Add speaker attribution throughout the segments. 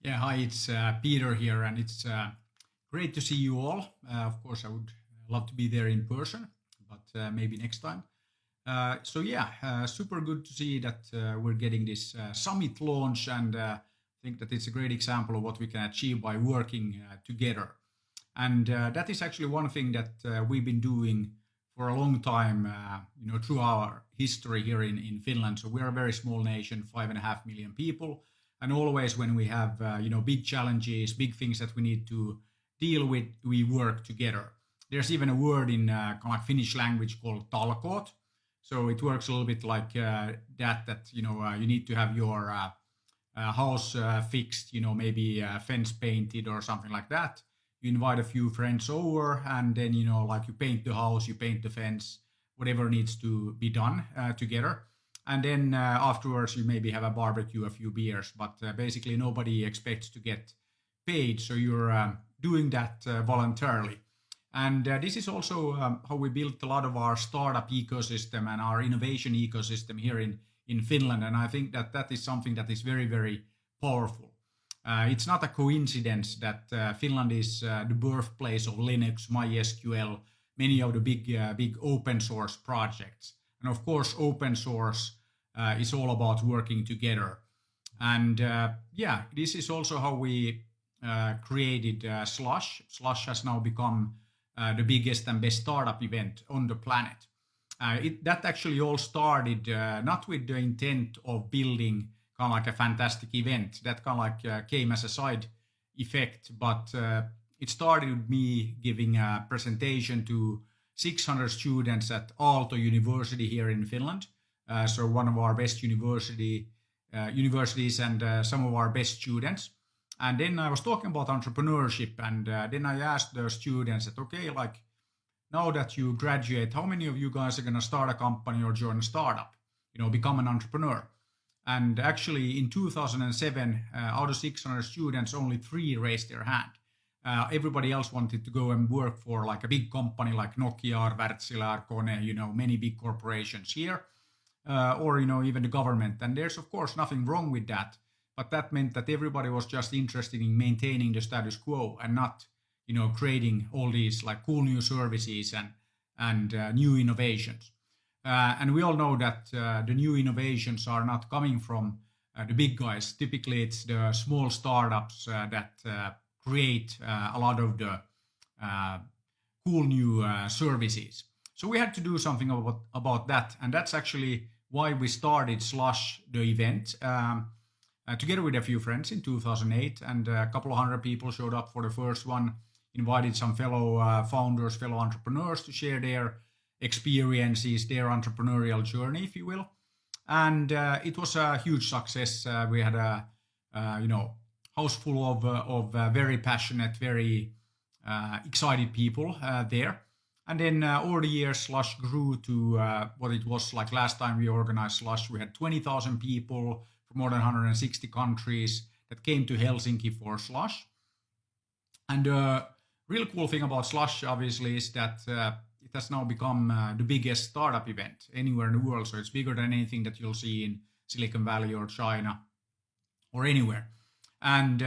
Speaker 1: Yeah, hi, it's Peter here, and it's great to see you all. Of course, I would love to be there in person, but maybe next time. Super good to see that we're getting this summit launch, and think that it's a great example of what we can achieve by working together. And that is actually one thing that we've been doing for a long time, through our history here in Finland. So we're a very small nation, 5.5 million people. And always when we have, big challenges, big things that we need to deal with, we work together. There's even a word in kind of like Finnish language called talkoot. So it works a little bit like you need to have your house fixed, maybe fence painted or something like that. You invite a few friends over, and then you paint the house, you paint the fence, whatever needs to be done together. And then afterwards you maybe have a barbecue, a few beers, but basically nobody expects to get paid, so you're doing that voluntarily. And this is also how we built a lot of our startup ecosystem and our innovation ecosystem here in Finland. And I think that that is something that is very, very powerful. It's not a coincidence that Finland is the birthplace of Linux, MySQL, many of the big open source projects. And of course, open source is all about working together. And this is also how we created Slush. Slush has now become the biggest and best startup event on the planet. That actually all started not with the intent of building kind of like a fantastic event. That kind of like came as a side effect, but it started with me giving a presentation to 600 students at Aalto University here in Finland. So one of our best universities and some of our best students. And then I was talking about entrepreneurship, and then I asked the students that, okay, like now that you graduate, how many of you guys are going to start a company or join a startup, become an entrepreneur? And actually in 2007, out of 600 students, only 3 raised their hand. Everybody else wanted to go and work for like a big company like Nokia, Wärtsilä, Kone, many big corporations here, or even the government. And there's of course nothing wrong with that, but that meant that everybody was just interested in maintaining the status quo and not, creating all these like cool new services and new innovations. And we all know that the new innovations are not coming from the big guys. Typically, it's the small startups that create a lot of the cool new services. So we had to do something about that. And that's actually why we started Slush, the event, together with a few friends in 2008. And a couple of hundred people showed up for the first one, invited some fellow founders, fellow entrepreneurs to share their experiences, their entrepreneurial journey, if you will. And it was a huge success. We had a house full of very passionate, very excited people there. And then over the years, Slush grew to what it was like last time we organized Slush. We had 20,000 people from more than 160 countries that came to Helsinki for Slush. And the real cool thing about Slush, obviously, is that it has now become the biggest startup event anywhere in the world. So it's bigger than anything that you'll see in Silicon Valley or China or anywhere. And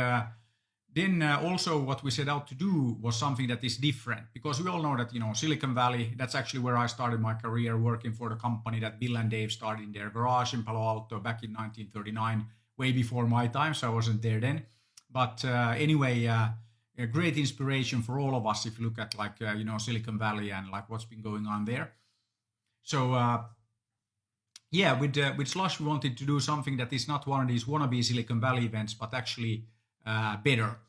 Speaker 1: then also what we set out to do was something that is different, because we all know that, Silicon Valley, that's actually where I started my career, working for the company that Bill and Dave started in their garage in Palo Alto back in 1939, way before my time, so I wasn't there then. But anyway, a great inspiration for all of us if you look at like, Silicon Valley and like what's been going on there. So with Slush, we wanted to do something that is not one of these wannabe Silicon Valley events, but actually better.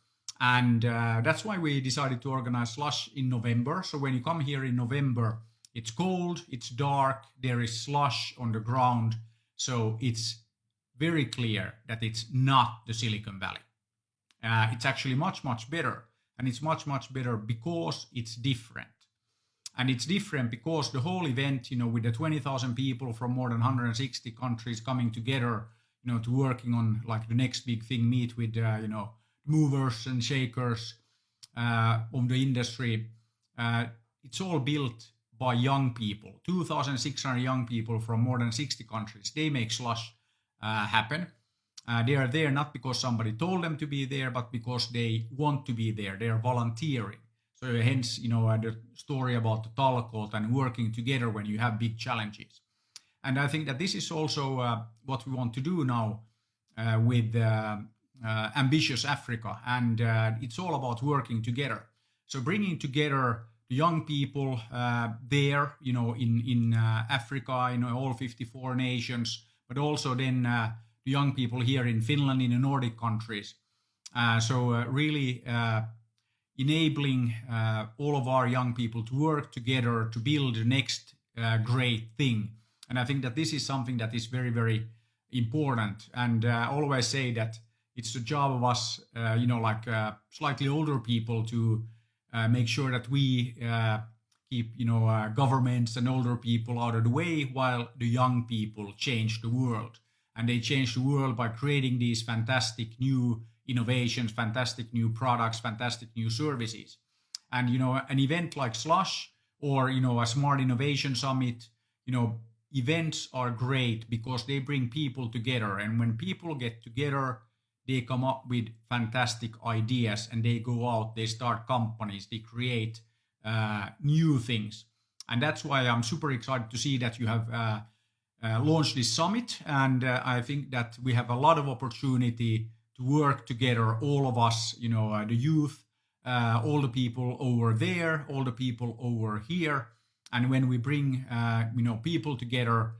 Speaker 1: And that's why we decided to organize Slush in November. So when you come here in November, it's cold, it's dark, there is slush on the ground. So it's very clear that it's not the Silicon Valley. It's actually much, much better. And it's much, much better because it's different. And it's different because the whole event, with the 20,000 people from more than 160 countries coming together, to working on like the next big thing, meet with, movers and shakers of the industry. It's all built by young people, 2,600 young people from more than 60 countries. They make Slush happen. They are there not because somebody told them to be there, but because they want to be there. They are volunteering. So hence, the story about the talkoot and working together when you have big challenges. And I think that this is also what we want to do now with Ambitious Africa. And it's all about working together. So bringing together the young people there, in Africa, all 54 nations, but also then the young people here in Finland, in the Nordic countries. So really enabling all of our young people to work together to build the next great thing. And I think that this is something that is very, very important. And I always say that it's the job of us, slightly older people to make sure that we keep, governments and older people out of the way while the young people change the world. And they change the world by creating these fantastic new innovations, fantastic new products, fantastic new services. And, an event like Slush or, a Smart Innovation Summit, events are great because they bring people together. And when people get together, they come up with fantastic ideas and they go out, they start companies, they create new things. And that's why I'm super excited to see that you have launched this summit. And I think that we have a lot of opportunity to work together, all of us, the youth, all the people over there, all the people over here. And when we bring, people together,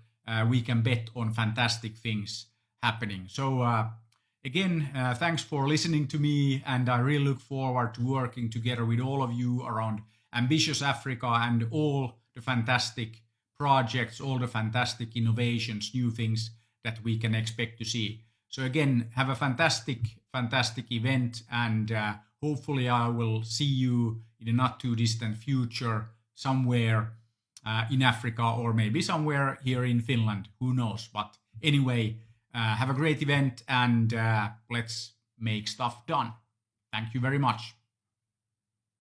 Speaker 1: we can bet on fantastic things happening. So again, thanks for listening to me. And I really look forward to working together with all of you around Ambitious Africa and all the fantastic projects, all the fantastic innovations, new things that we can expect to see. So again, have a fantastic event. And hopefully I will see you in a not too distant future somewhere in Africa or maybe somewhere here in Finland, who knows. But anyway, have a great event and let's make stuff done. Thank you very much.